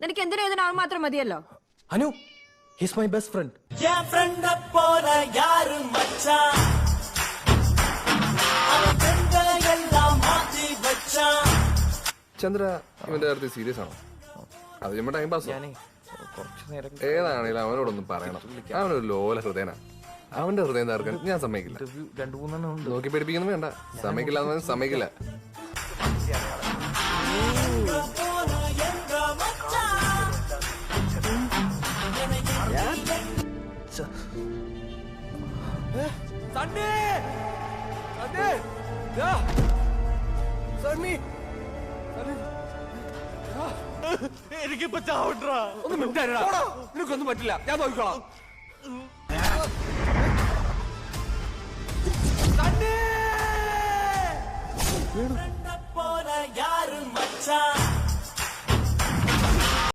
നിനക്ക് എന്തിനാ ഇതിന് അവൻ മാത്രം മതിയല്ലോ. Anu, he's my best friend. Chandra ഇവന്റെ കാര്യത്തിൽ സീരിയസ് ആണോ? അത് ചുമ്മാ ടൈം പാസ്. ഏതാണെങ്കിലും അവനോടൊന്നും പറയണം. അവനൊരു ലോല ഹൃദയനാ. അവന്റെ ഹൃദയം തകർക്കാൻ ഞാൻ സമ്മതിക്കില്ല. നോക്കി പഠിപ്പിക്കുന്നു വേണ്ട. സമ്മതിക്കില്ല സമ്മതിക്കില്ല. എനിക്കിപ്പോ ചാവണ്ടാ. നിനക്കൊന്നും പറ്റില്ല, ഞാൻ നോക്കിക്കോളാം. പോലെ യാരും മച്ചാ